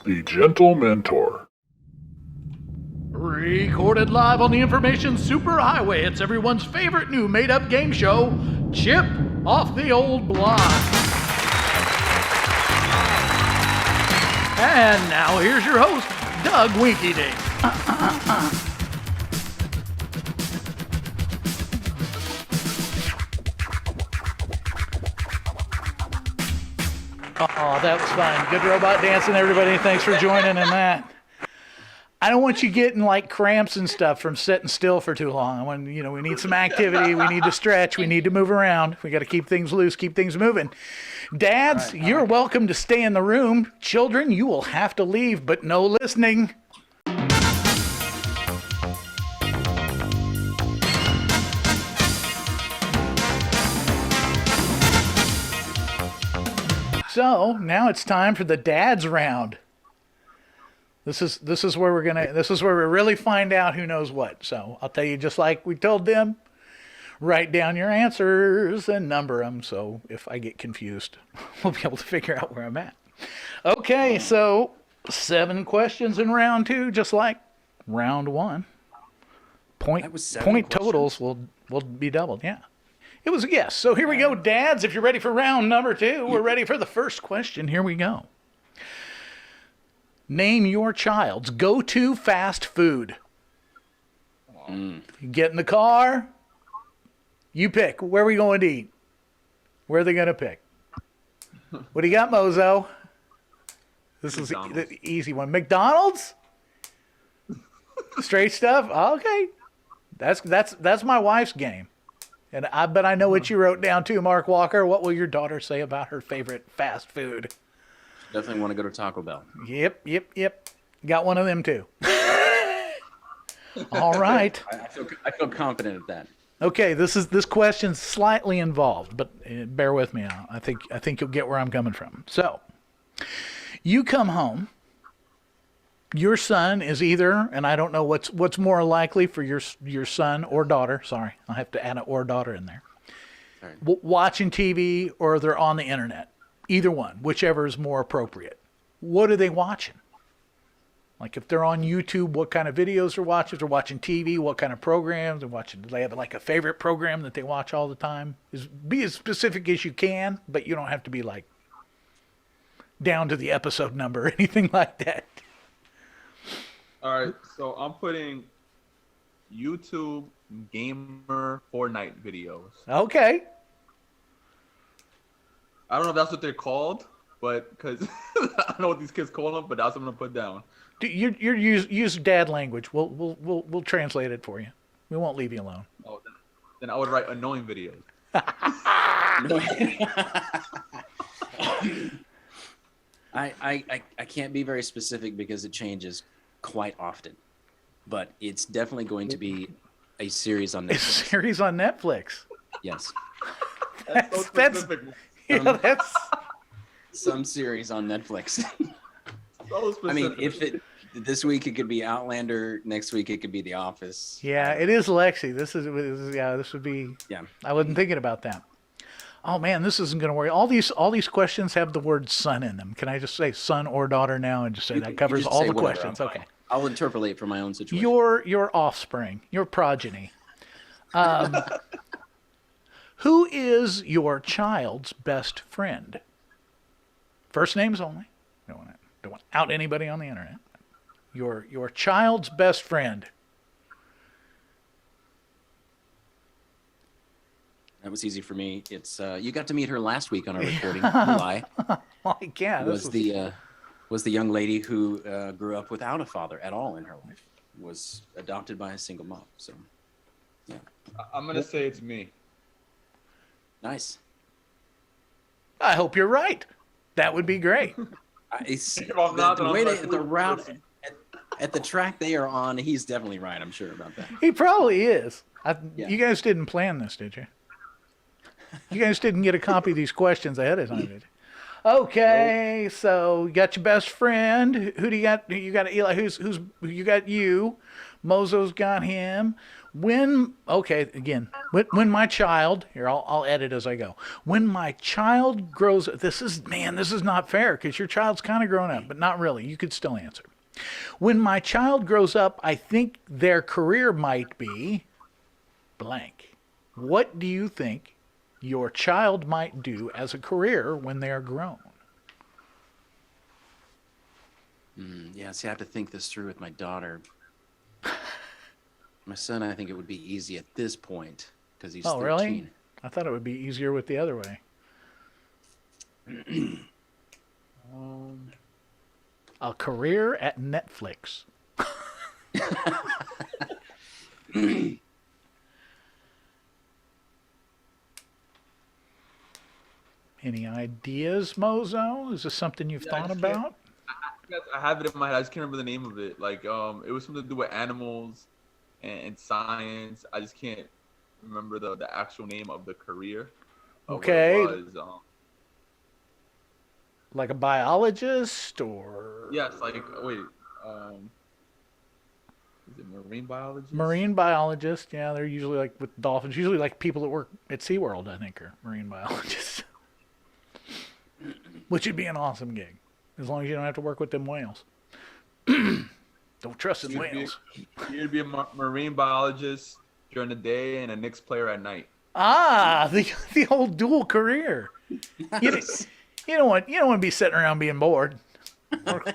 the Gentlementor. Recorded live on the information superhighway. It's everyone's favorite new made-up game show, Chip Off the Old Block. And now here's your host, Doug Winky Dink. Oh, that was fun. Good robot dancing, everybody. Thanks for joining in that. I don't want you getting like cramps and stuff from sitting still for too long. I want, we need some activity. We need to stretch. We need to move around. We got to keep things loose, keep things moving. Dads, you're welcome to stay in the room. Children, you will have to leave, but no listening. So now it's time for the dads round. This is where we really find out who knows what. So I'll tell you, just like we told them, write down your answers and number them. So if I get confused, we'll be able to figure out where I'm at. Okay, so 7 questions in round 2, just like round 1. Point totals will be doubled. Yeah. It was a guess. So here we go, dads. If you're ready for round number 2, we're ready for the first question. Here we go. Name your child's go-to fast food. You get in the car. You pick. Where are we going to eat? Where are they going to pick? What do you got, Mozo? This is the easy one. McDonald's? Straight stuff? Okay. That's my wife's game. And I bet I know what you wrote down too, Mark Walker. What will your daughter say about her favorite fast food? Definitely want to go to Taco Bell. Yep. Got one of them too. All right. I feel confident at that. Okay, this question's slightly involved, but bear with me. I think you'll get where I'm coming from. So, you come home. Your son is either, and I don't know what's more likely for your son or daughter. Sorry, I'll have to add an or daughter in there. Right. Watching TV or they're on the internet. Either one, whichever is more appropriate. What are they watching? Like if they're on YouTube, what kind of videos they're watching? If they're watching TV, what kind of programs they're watching? Do they have like a favorite program that they watch all the time? Be as specific as you can, but you don't have to be like down to the episode number or anything like that. All right, so I'm putting YouTube gamer Fortnite videos. Okay. I don't know if that's what they're called, but because I don't know what these kids call them, but that's what I'm gonna put down. You use dad language. We'll translate it for you. We won't leave you alone. Oh, then I would write annoying videos. I can't be very specific because it changes quite often, but it's definitely going to be a series on Netflix. A series on Netflix. Yes. That's some series on Netflix. So I mean, this week it could be Outlander, next week it could be The Office. Yeah, it is Lexi. This would be. Yeah. I wasn't thinking about that. Oh man, this isn't going to work. All these questions have the word son in them. Can I just say son or daughter now and just say that covers all the questions? Okay. I'll interpolate for my own situation. Your offspring, your progeny. Who is your child's best friend? First names only. Don't want to out anybody on the internet. Your child's best friend. That was easy for me. It's you got to meet her last week on our recording. Lie. Like, yeah, was the young lady who grew up without a father at all in her life. Was adopted by a single mom. So, yeah. I'm gonna say it's me. Nice. I hope you're right. That would be great. The route at the track they are on, he's definitely right. I'm sure about that. He probably is. You guys didn't plan this, did you? You guys didn't get a copy of these questions ahead of time, did you? Okay, nope. So you got your best friend. Who do you got? You got Eli. Who you got? You. Mozo's got him. When my child, here, I'll edit as I go. When my child grows, this is not fair because your child's kind of grown up, but not really. You could still answer. When my child grows up, I think their career might be blank. What do you think your child might do as a career when they are grown? Yeah, see, I have to think this through with my daughter. My son, I think it would be easy at this point because he's 13. Really? I thought it would be easier with the other way. A career at Netflix. Any ideas, Mozo? Is this something you've thought about? I have it in my head. I just can't remember the name of it. Like, it was something to do with animals and science. I just can't remember the actual name of the career. Okay. What it was. Like a biologist or? Yes, like, wait. Is it marine biologist? Marine biologist. Yeah, they're usually like with dolphins. Usually like people that work at SeaWorld, I think, are marine biologists. Which would be an awesome gig. As long as you don't have to work with them whales. Don't trust them whales. You'd be a marine biologist during the day and a Knicks player at night. Ah, the old dual career. You don't want to be sitting around being bored.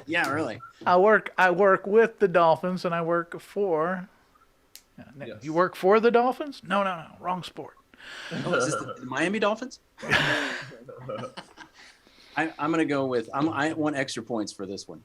Yeah, really. I work with the Dolphins and I work for. Yes. You work for the Dolphins? No, wrong sport. Oh, is this the Miami Dolphins? I'm gonna go with. I want extra points for this one.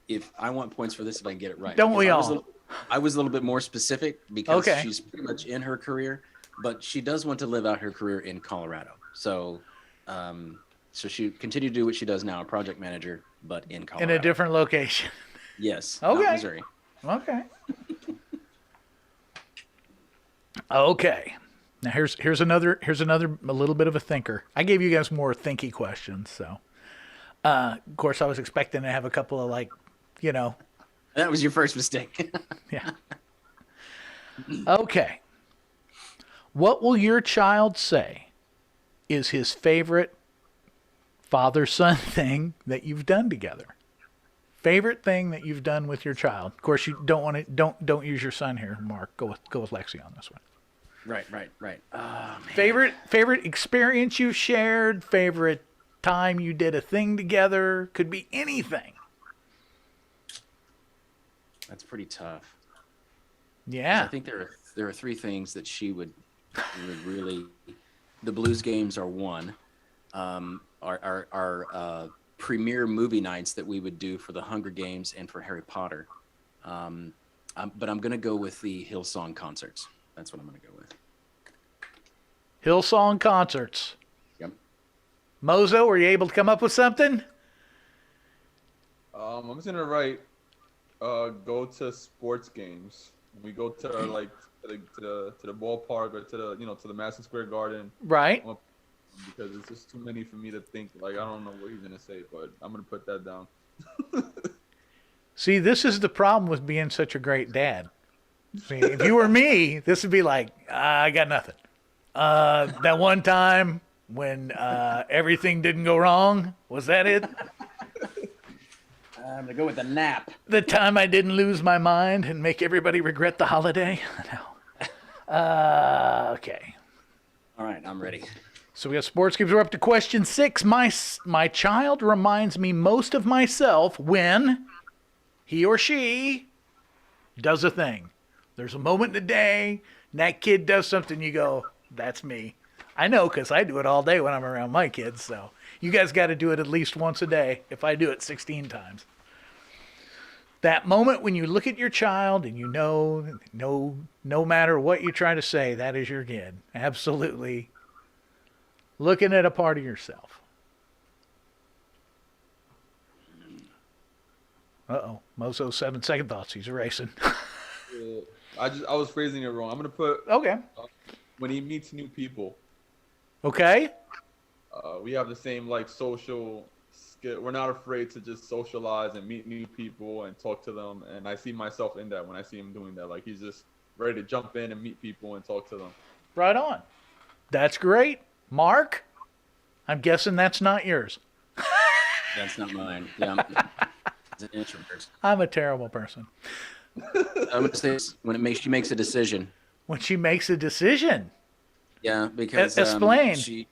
If I want points for this, if I can get it right. Don't we all? I was a little bit more specific because Okay. she's pretty much in her career, but she does want to live out her career in Colorado. So, so she continued to do what she does now, a project manager, but in Colorado. In a different location. Yes. Okay. Not Missouri. Okay. Okay. Now here's another a little bit of a thinker. I gave you guys more thinky questions, so of course I was expecting to have a couple of That was your first mistake. yeah. Okay. What will your child say is his favorite father-son thing that you've done together? Favorite thing that you've done with your child. Of course, you don't use your son here, Mark. Go with Lexi on this one. Right. Oh, man. Favorite experience you shared. Favorite time you did a thing together. Could be anything. That's pretty tough. Yeah. I think there are three things that she would really. The Blues games are one. Our premiere movie nights that we would do for the Hunger Games and for Harry Potter. But I'm going to go with the Hillsong concerts. That's what I'm going to go with. Hillsong concerts. Yep. Mozo, were you able to come up with something? I'm just gonna write. Go to sports games. We go to to the ballpark or to the Madison Square Garden. Right. Because it's just too many for me to think. Like, I don't know what he's gonna say, but I'm gonna put that down. See, this is the problem with being such a great dad. See, if you were me, this would be like, I got nothing. That one time when everything didn't go wrong, was that it? I'm going to go with the nap. The time I didn't lose my mind and make everybody regret the holiday? No. Okay. All right, I'm ready. So we got sports games. We're up to question 6. My child reminds me most of myself when he or she does a thing. There's a moment in the day, and that kid does something, you go, that's me. I know because I do it all day when I'm around my kids, so you guys got to do it at least once a day if I do it 16 times. That moment when you look at your child and you know, no matter what you try to say, that is your kid. Absolutely. Looking at a part of yourself. Uh-oh. Mozo's 7-second thoughts. He's erasing. I was phrasing it wrong. I'm gonna put Okay. When he meets new people. Okay. We have the same social skill. We're not afraid to just socialize and meet new people and talk to them. And I see myself in that when I see him doing that. Like, he's just ready to jump in and meet people and talk to them. Right on. That's great. Mark, I'm guessing that's not yours. That's not mine. Yeah, it's an introvert. I'm a terrible person. I'm gonna say when she makes a decision. When she makes a decision. Yeah, because Explain. she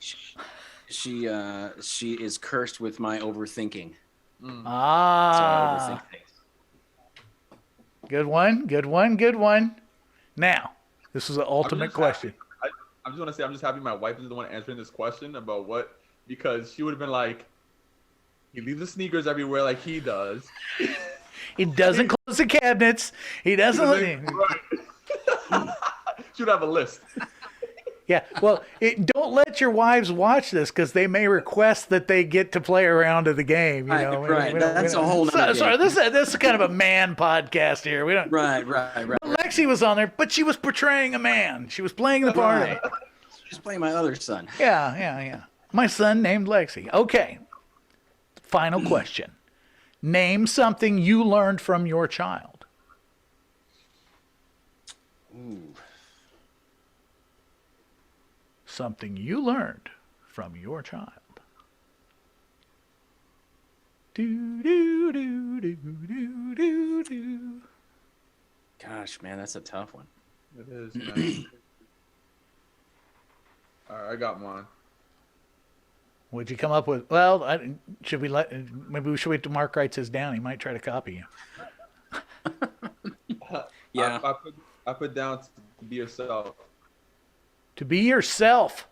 is cursed with my overthinking. So I Ah, overthink things. good one, good one, good one. Now, this is an ultimate question. I just want to say I'm just happy my wife is the one answering this question about what, because she would have been like, he leaves the sneakers everywhere like he does. He doesn't close the cabinets. He doesn't. Right. Should have a list. Yeah, well, don't let your wives watch this because they may request that they get to play a round of the game. You know, Right. That's a whole nother game. Sorry, this is kind of a man podcast here. We don't. Right. Lexi was on there, but she was portraying a man. She was playing the part. Right. She's playing my other son. Yeah. My son named Lexi. Okay. Final question. Name something you learned from your child. Ooh. Something you learned from your child. Do. Gosh, man, that's a tough one. It is, man. All right, I got mine. What'd you come up with? Well, maybe we should wait till Mark writes his down. He might try to copy you. Yeah. I put down to be yourself. To be yourself.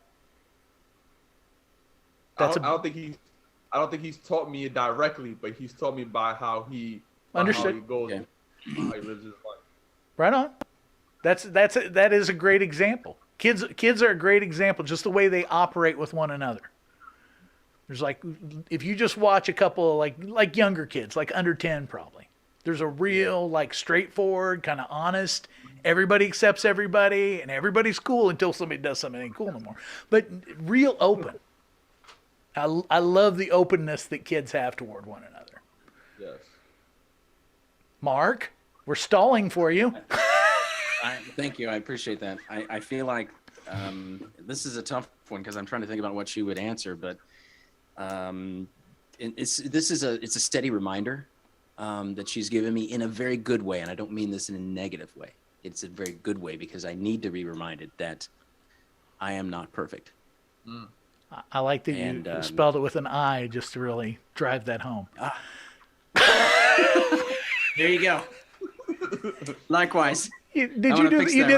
I don't think he's taught me it directly, but he's taught me by how he Understood. how he goes, Okay. how he lives his life. Right on. That is a great example. Kids are a great example, just the way they operate with one another. There's like, if you just watch a couple of like younger kids, like under 10 probably, there's a real like straightforward, kind of honest, everybody accepts everybody and everybody's cool until somebody does something that ain't cool no more. But real open. I love the openness that kids have toward one another. Yes. Mark, we're stalling for you. Thank you. I appreciate that. I feel like this is a tough one because I'm trying to think about what she would answer, but it's a steady reminder that she's given me in a very good way, and I don't mean this in a negative way. It's a very good way because I need to be reminded that I am not perfect. I like that you spelled it with an I just to really drive that home. There you go. Likewise. You did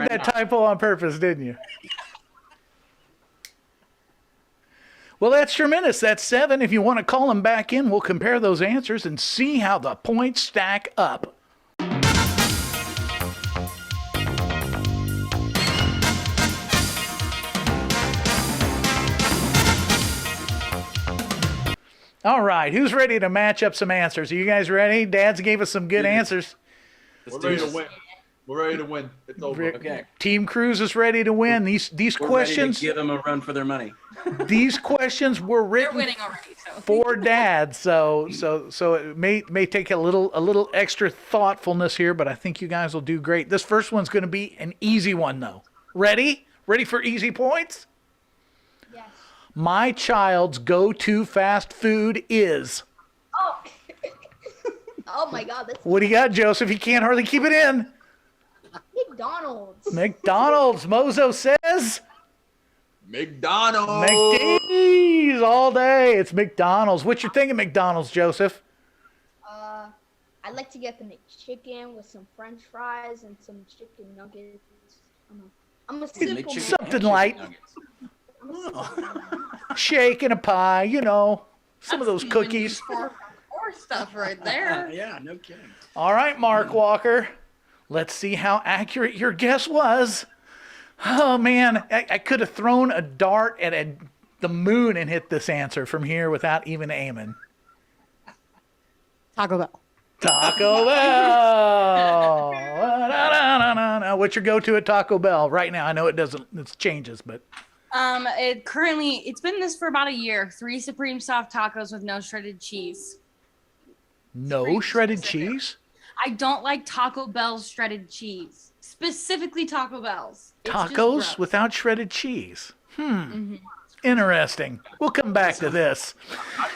that typo on purpose, didn't you? Well, that's tremendous. That's 7. If you want to call them back in, we'll compare those answers and see how the points stack up. All right, who's ready to match up some answers? Are you guys ready? Dads gave us some good answers. We're ready to win. We're ready to win. It's over. Okay. Team Cruz is ready to win. These We're questions. ready to give them a run for their money. These questions were They're written winning already, so. for dads, so it may take a little extra thoughtfulness here, but I think you guys will do great. This first one's going to be an easy one, though. Ready? Ready for easy points? Yes. My child's go-to fast food is. Oh. Oh my God, that's What do you got, Joseph? He can't hardly keep it in. McDonald's. McDonald's. Mozo says. McDonald's. McD's all day. It's McDonald's. What you thinking, McDonald's, Joseph? I'd like to get the McChicken with some French fries and some chicken nuggets. I'm a simple man. Something light. Shake and a pie, some of those cookies. Or stuff right there. Yeah, no kidding. All right, Mark Walker. Let's see how accurate your guess was. Oh, man. I could have thrown a dart at the moon and hit this answer from here without even aiming. Taco Bell. Taco Bell. What's your go-to at Taco Bell right now? I know it changes, but. It's been this for about a year. 3 Supreme soft tacos with no shredded cheese. No shredded cheese? I don't like Taco Bell's shredded cheese. specifically Taco Bell's. It's just Tacos gross. without shredded cheese. Interesting. We'll come back to this.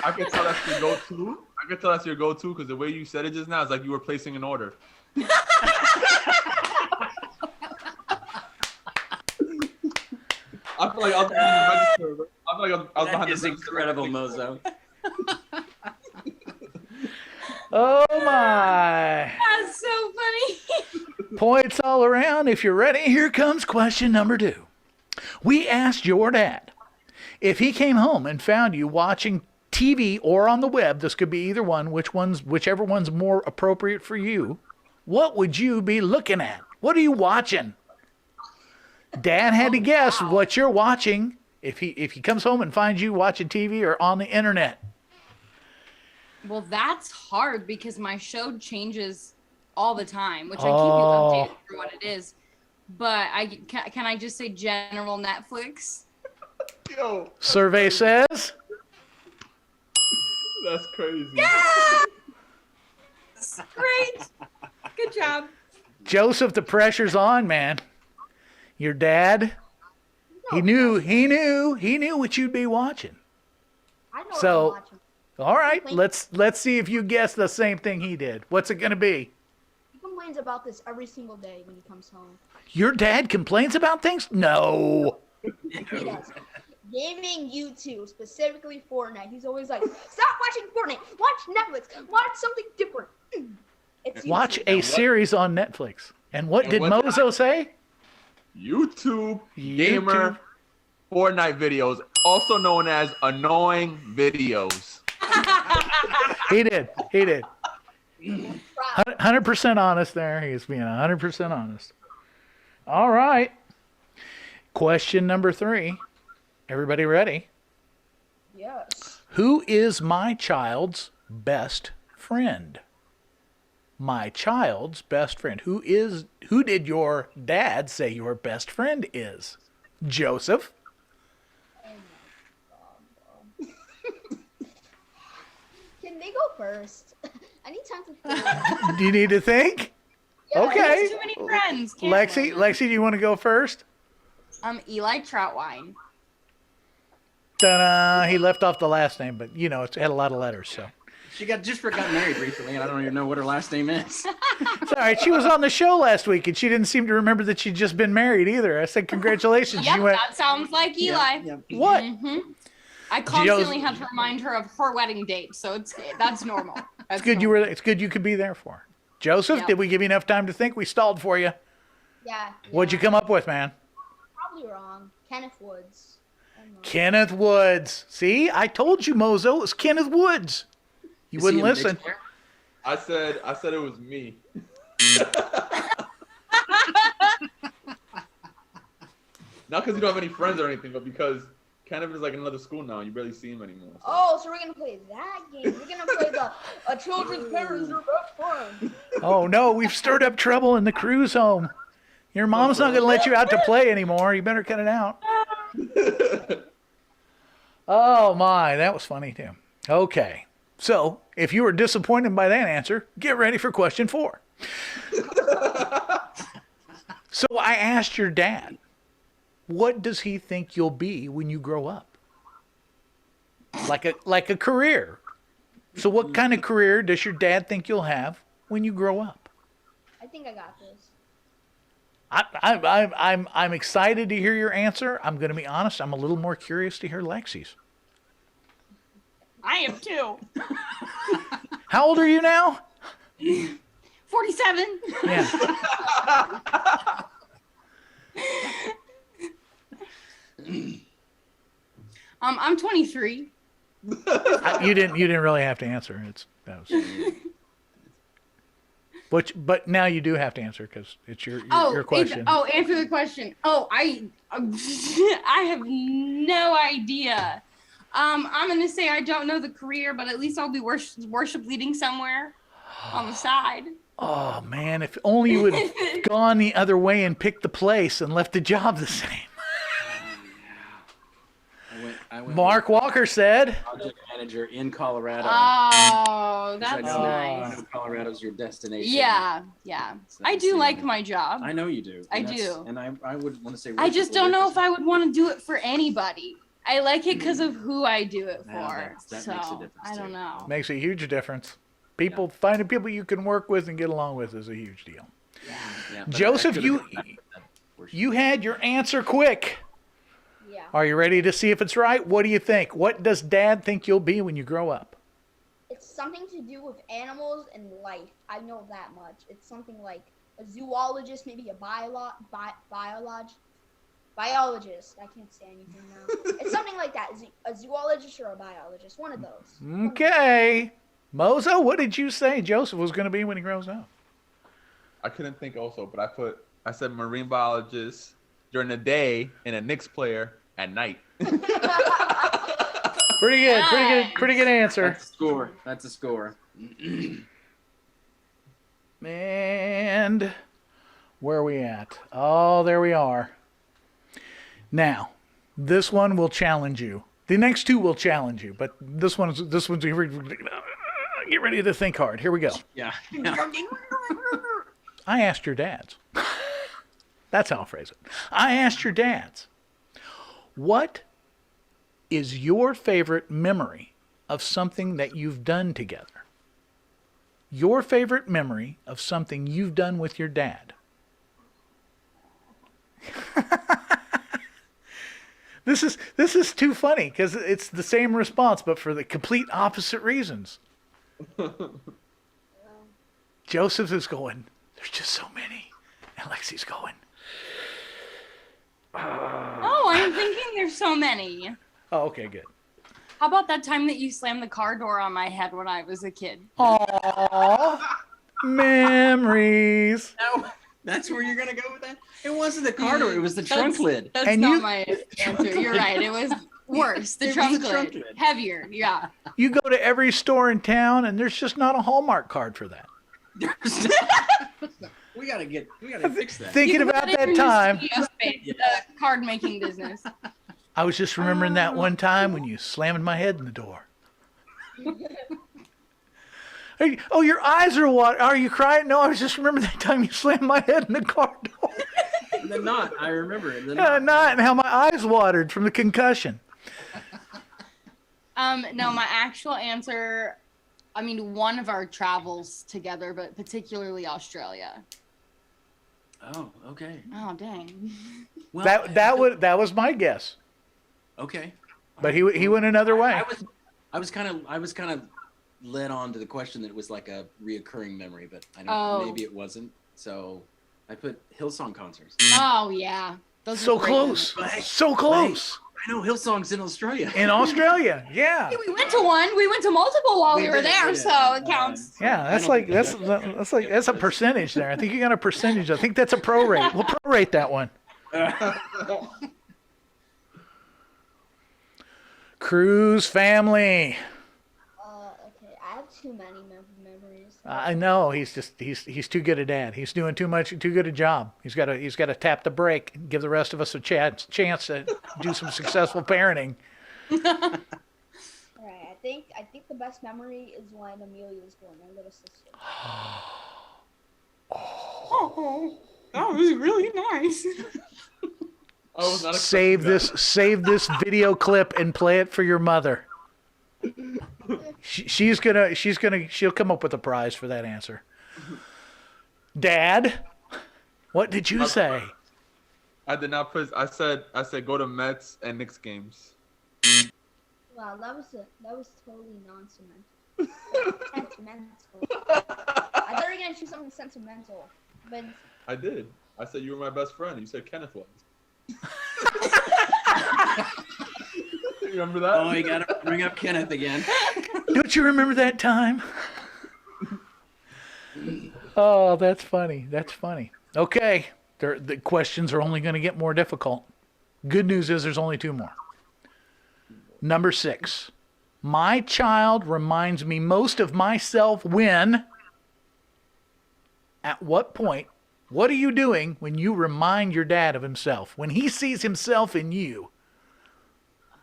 I can tell that's your go-to. I can tell that's your go-to because the way you said it just now is like you were placing an order. I feel like I was behind the register. I feel like I was behind That is the register. incredible, Mozo. Oh my. That's so funny. Points all around. If you're ready, here comes question number 2. We asked your dad if he came home and found you watching TV or on the web, this could be either one, whichever one's more appropriate for you, what would you be looking at? What are you watching? Dad had to guess what you're watching if he comes home and finds you watching TV or on the internet. Well, that's hard because my show changes all the time, which I keep you updated for what it is. But can I just say general Netflix? Yo, Survey says that's crazy. Yeah! Great. Good job. Joseph, the pressure's on, man. Your dad, he knew what you'd be watching. I know So- what I'm watching. All right, let's see if you guess the same thing he did. What's it going to be? He complains about this every single day when he comes home. Your dad complains about things? No. He does. Gaming YouTube, specifically Fortnite. He's always like, stop watching Fortnite. Watch Netflix. Watch something different. It's Watch YouTube. a series on Netflix. And what And did what- Mozo say? YouTube gamer Fortnite videos, also known as annoying videos. He did. 100% honest there. He's being 100% honest. All right. Question number 3. Everybody ready? Yes. Who is my child's best friend? My child's best friend. Who did your dad say your best friend is? Joseph? Can they go first? I need time to think. Do you need to think? Yeah, Okay. There's too many friends. Can't Lexi, do you want to go first? Eli Troutwine. Ta-da! He left off the last name, but it had a lot of letters, so. She just got married recently, and I don't even know what her last name is. It's all right. She was on the show last week, and she didn't seem to remember that she'd just been married either. I said, congratulations. Yep, She went, that sounds like Eli. Yep. what? I constantly have to remind her of her wedding date, so that's normal. That's It's good it's good you could be there for her. Joseph, Yep. did we give you enough time to think? We stalled for you. Yeah. What'd you come up with, man? Probably wrong. Kenneth Woods. I don't know. Kenneth Woods. See, I told you, Mozo, it was Kenneth Woods. You Is wouldn't he a mixed listen. pair? I said it was me. Not because you don't have any friends or anything, but because Kenneth is like in another school now, and you barely see him anymore. So. Oh, so we're gonna play that game. We're gonna play a children's parents are best friend. Oh, no, we've stirred up trouble in the cruise home. Your mom's not going to let you out to play anymore. You better cut it out. Oh, my. That was funny, too. Okay. So, if you were disappointed by that answer, get ready for question 4. So, I asked your dad, what does he think you'll be when you grow up? Like a career. So, what kind of career does your dad think you'll have when you grow up? I think I got this. I'm excited to hear your answer. I'm going to be honest. I'm a little more curious to hear Lexi's. I am too. How old are you now? 47. Yeah. I'm 23. You didn't really have to answer. But now you do have to answer because it's your question. Answer the question. I have no idea. I'm gonna say I don't know the career, but at least I'll be worship leading somewhere on the side. Oh man, if only you would have gone the other way and picked the place and left the job the same. I went Mark Walker said. with project manager in Colorado. Oh, 'Cause I that's know- I nice. know Colorado's your destination. Yeah. So I let's do see. like my job. I know you do. I And that's- do. And I would want to say. I just don't know if I would want to do it for anybody. I like it because of who I do it for. Yeah, that so makes a difference, I don't too. know. Makes a huge difference. Finding people you can work with and get along with is a huge deal. Yeah, but Joseph, I could've gone back to that for sure. You had your answer quick. Yeah. Are you ready to see if it's right? What do you think? What does Dad think you'll be when you grow up? It's something to do with animals and life. I know that much. It's something like a zoologist, maybe a biologist. I can't say anything now. It's something like that. A zoologist or a biologist. One of those. Okay. Mozo, what did you say Joseph was going to be when he grows up? I couldn't think also, but I said marine biologist during the day and a Knicks player at night. Pretty good. Pretty good answer. That's a score. That's a score. And where are we at? Oh, there we are. Now, this one will challenge you. The next two will challenge you, but this one's get ready to think hard. Here we go. Yeah. I asked your dads. That's how I'll phrase it. I asked your dads, what is your favorite memory of something that you've done together? Your favorite memory of something you've done with your dad. This is too funny because it's the same response, but for the complete opposite reasons. Joseph is going, there's just so many. And Lexi's going, Oh, I'm thinking there's so many. oh, okay, good. How about that time that you slammed the car door on my head when I was a kid? Aww, memories. No, that's where you're gonna go with that. It wasn't the car door. It was the trunk lid. That's And not you- my answer. You're right. It was worse. The It was trunk the trunk lid. lid. Heavier. Yeah. You go to every store in town, and there's just not a Hallmark card for that. we gotta fix that. Thinking You can about put it that in your time, studio space, the card making business. I was just remembering that one time when you slammed my head in the door. Oh, your eyes are what? Are you crying? No, I was just remembering that time you slammed my head in the car door. The knot. I remember it. The Not and how my eyes watered from the concussion. No, my actual answer, I mean, one of our travels together, but particularly Australia. Oh, okay. Oh, dang. Well, That was my guess, okay. but he went another way. I was kind of led on to the question that it was like a reoccurring memory, but I know Oh. maybe it wasn't. So I put Hillsong concerts. Oh, yeah. Those So are great close, Right. so close. I know Hillsong's in Australia. In Australia, yeah. We went to one. We went to multiple while we We were did, there, yeah. so it counts. Yeah, I that's don't like think that's a percentage there. I think you got a percentage. I think that's a prorate. We'll prorate that one. Cruise family. Okay, I have too many memories. I know he's too good a dad. He's doing too good a job. He's got to tap the brake and give the rest of us a chance to do some successful parenting. Right, I think the best memory is when Amelia was born, my little sister. Oh, that was really nice. I was not Save expecting this video clip and play it for your mother. She'll come up with a prize for that answer. Dad, what did you say? I did not put. I said go to Mets and Knicks games. Wow, that was totally sentimental. I thought you were gonna choose something sentimental, but I did. I said you were my best friend. You said Kenneth was. You remember that? Oh, you gotta bring up Kenneth again. Don't you remember that time? Oh, that's funny. That's funny. Okay, the questions are only going to get more difficult. Good news is there's only two more. Number 6. My child reminds me most of myself when... At what point? What are you doing when you remind your dad of himself? When he sees himself in you,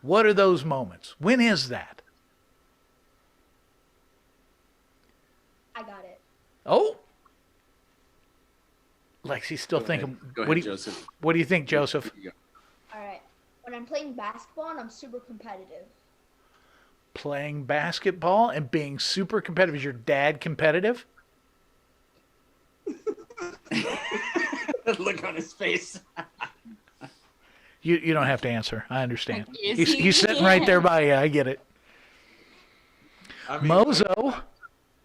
What are those moments? When is that? I got it. Oh. Lexi's still Go thinking. ahead. Go what, ahead, do you, Joseph. what do you think, Joseph? All right. When I'm playing basketball and I'm super competitive. Playing basketball and being super competitive. Is your dad competitive? Look on his face. You don't have to answer. I understand. Is He's, he? he's sitting right there by you. I get it. I mean, Mozo. when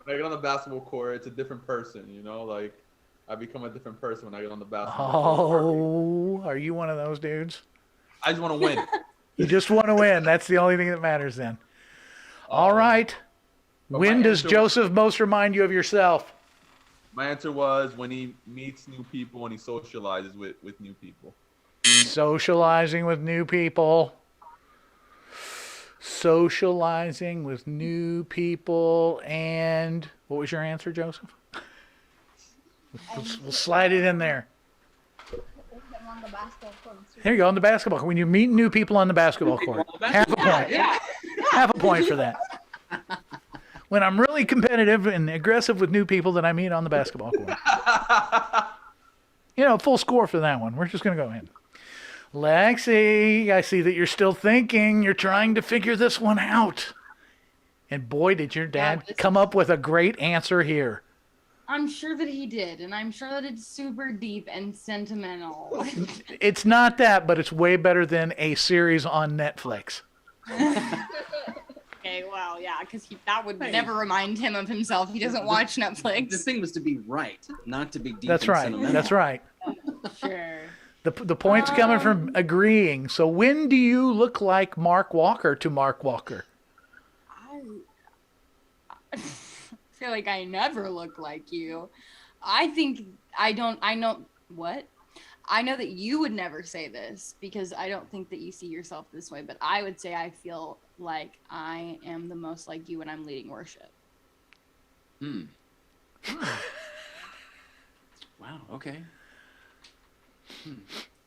I get on the basketball court, it's a different person, you know? Like, I become a different person when I get on the basketball court. Oh, are you one of those dudes? I just want to win. You just want to win. That's the only thing that matters then. All right. but When my does answer- Joseph most remind you of yourself? My answer was when he meets new people and he socializes with new people. Socializing with new people. Socializing with new people. And what was your answer, Joseph? We'll slide it in there. I'm on the basketball court. There you go, on the basketball court. When you meet new people on the basketball court. Half a point. Half a point for that. When I'm really competitive and aggressive with new people that I meet on the basketball court. Full score for that one. We're just going to go ahead. Lexi, I see that you're still thinking. You're trying to figure this one out. And boy, did your dad come up with a great answer here. I'm sure that he did, and I'm sure that it's super deep and sentimental. It's not that, but it's way better than a series on Netflix. Okay, well, yeah, because that would never remind him of himself. He doesn't watch Netflix. The thing was to be right, not to be deep. That's and right. sentimental. That's right. Sure. The point's coming from agreeing. So when do you look like Mark Walker to Mark Walker? I feel like I never look like you. I know that you would never say this because I don't think that you see yourself this way, but I would say I feel like I am the most like you when I'm leading worship. Wow. Okay.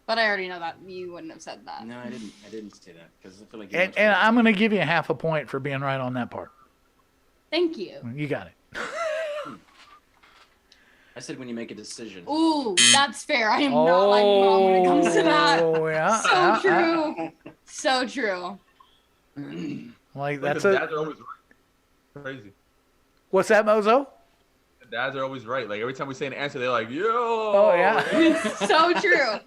But I already know that you wouldn't have said that. No, I didn't say that because I feel like. And I'm going to give you half a point for being right on that part. Thank you. You got it. I said when you make a decision. Ooh, that's fair. I am not like mom when it comes to that. Oh, yeah. So true. So true. Like, Like that's the a... dads are always right. Crazy. What's that, Mozo? The dads are always right. Like every time we say an answer, they're like, "Yo." Oh, yeah. It's so true.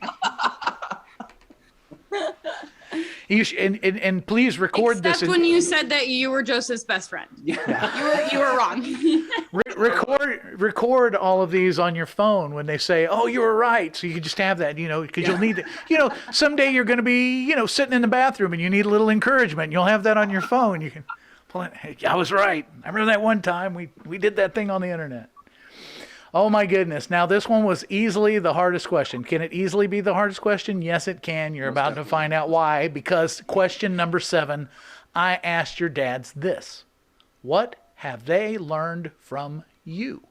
You and please record Except this. when you said that you were Joseph's best friend. Yeah. You were wrong. Record all of these on your phone when they say, "Oh, you were right." So you can just have that, because you'll need to, someday you're going to be, sitting in the bathroom and you need a little encouragement. You'll have that on your phone. You can pull it. Hey, I was right. I remember that one time we did that thing on the internet. Oh my goodness. Now this one was easily the hardest question. Can it easily be the hardest question? Yes, it can. You're about to find out why, because question number 7, I asked your dads this. What have they learned from you?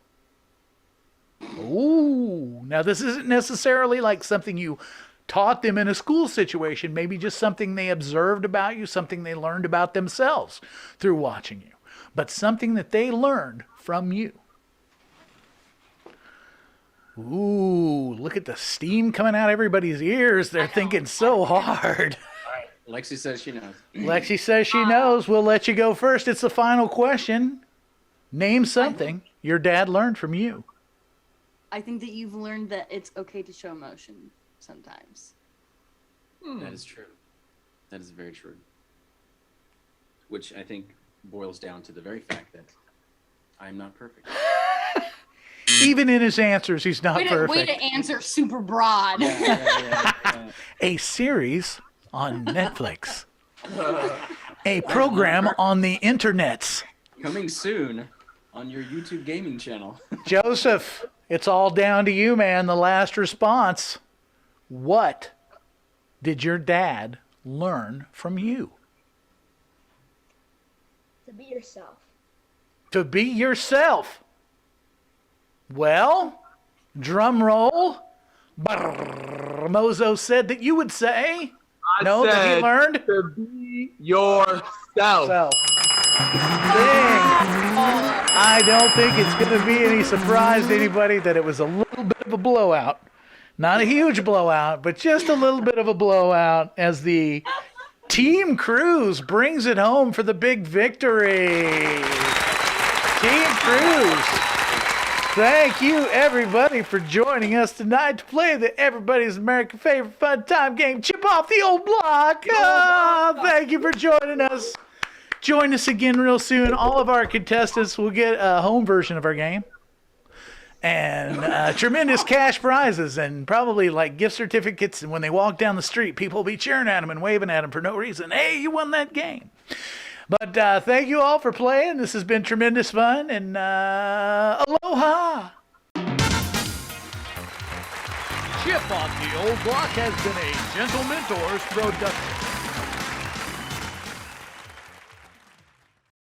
Ooh, now this isn't necessarily like something you taught them in a school situation, maybe just something they observed about you, something they learned about themselves through watching you, but something that they learned from you. Ooh, look at the steam coming out everybody's ears. They're thinking so hard. Lexi says she knows. Lexi says she knows. We'll let you go first. It's the final question. Name something your dad learned from you. I think that you've learned that it's okay to show emotion sometimes. That is true. That is very true. Which I think boils down to the very fact that I'm not perfect. Even in his answers, he's not Way perfect. to answer super broad. Yeah. A series on Netflix. A program on the internets. Coming soon on your YouTube gaming channel. Joseph, it's all down to you, man. The last response. What did your dad learn from you? To be yourself. To be yourself. Well, drum roll. Brrr, Mozo said that you would say. I No, that he said learned. to be Be yourself. Self. I don't think it's going to be any surprise to anybody that it was a little bit of a blowout. Not a huge blowout, but just a little bit of a blowout as the Team Cruise brings it home for the big victory. Team Cruise. Thank you, everybody, for joining us tonight to play the everybody's American favorite fun time game, Chip Off the Old Block. Thank you for joining us. Join us again real soon. All of our contestants will get a home version of our game. And tremendous cash prizes and probably like gift certificates. And when they walk down the street, people will be cheering at them and waving at them for no reason. Hey, you won that game. But thank you all for playing. This has been tremendous fun. And aloha. Chip Off the Old Block has been a Gentlementor's production.